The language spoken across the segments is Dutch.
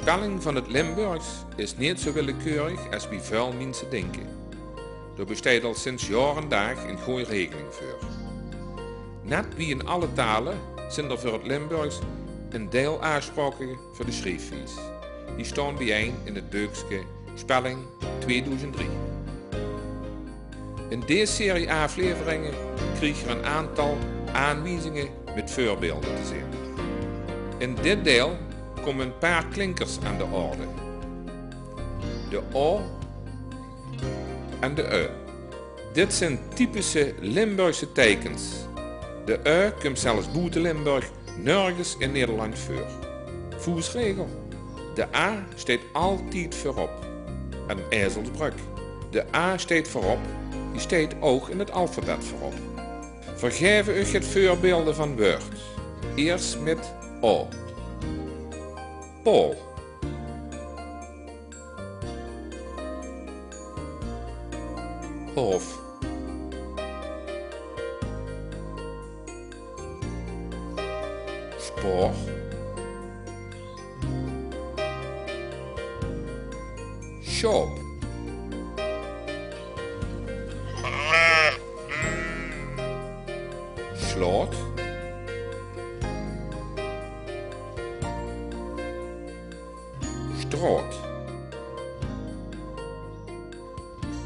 spelling van het Limburgs is niet zo willekeurig als bij veel mensen denken. Er bestaat al sinds jaar en dag een goede regeling voor. Net wie in alle talen zijn er voor het Limburgs een deel aanspraken voor de schrijfwijs. Die staan bijeen in het boekje Spelling 2003. In deze serie afleveringen krijg je een aantal aanwijzingen met voorbeelden te zien. In dit deel komen een paar klinkers aan de orde. De O en de E. Dit zijn typische Limburgse tekens. De E komt zelfs buiten Limburg nergens in Nederland voor. Voetsregel. De A staat altijd voorop. Een ezelsbrug. De A staat voorop, die staat ook in het alfabet voorop. Vergeven u het voorbeelden van woord. Eerst met O. Pool. Hof. Spoor. Shop. Sloot. Stroot.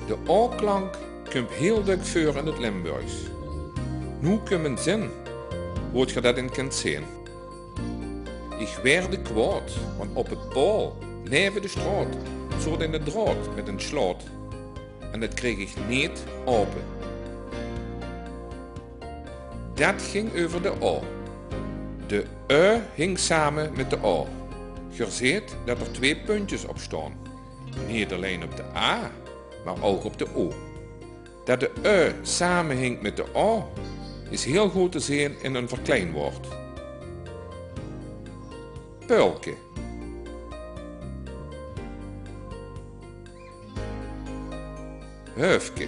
De O-klank komt heel dik voor in het Limburgs. Nu komt een zin, hoe je dat in kunt zien. Ik werd kwaad, want op het pool, neven de stroot, zat in de draad met een sloot. En dat kreeg ik niet open. Dat ging over de O. De E hing samen met de O. Je ziet dat er twee puntjes op staan. Niet alleen op de A, maar ook op de O. Dat de E samenhingt met de O is heel goed te zien in een verkleinwoord. Peulke. Heufke.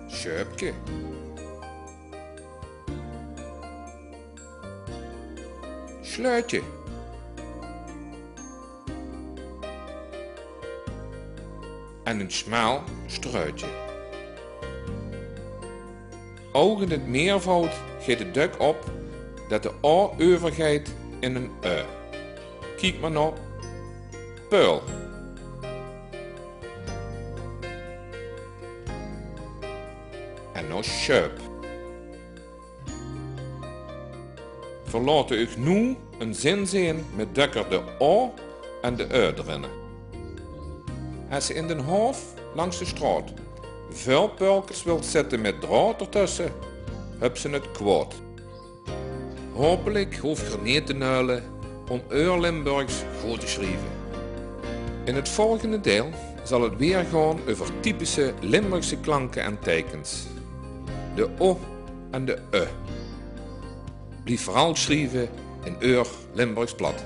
Scheupke. Sluitje. En een smaal struitje. Ook in het meervoud gaat het duk op dat de O overgaat in een E. Kijk maar nou. Peul. En nou scheup. Verlaat u nu een zin zien met dukker de O en de E erin. Als je in den hof langs de straat veel peulkers wilt zetten met draad ertussen, heb ze het kwaad. Hopelijk hoef je niet te nuilen om Limburgs goed te schrijven. In het volgende deel zal het weer gaan over typische Limburgse klanken en tekens. De O en de E. Blijf vooral schrijven in Limburgs plat.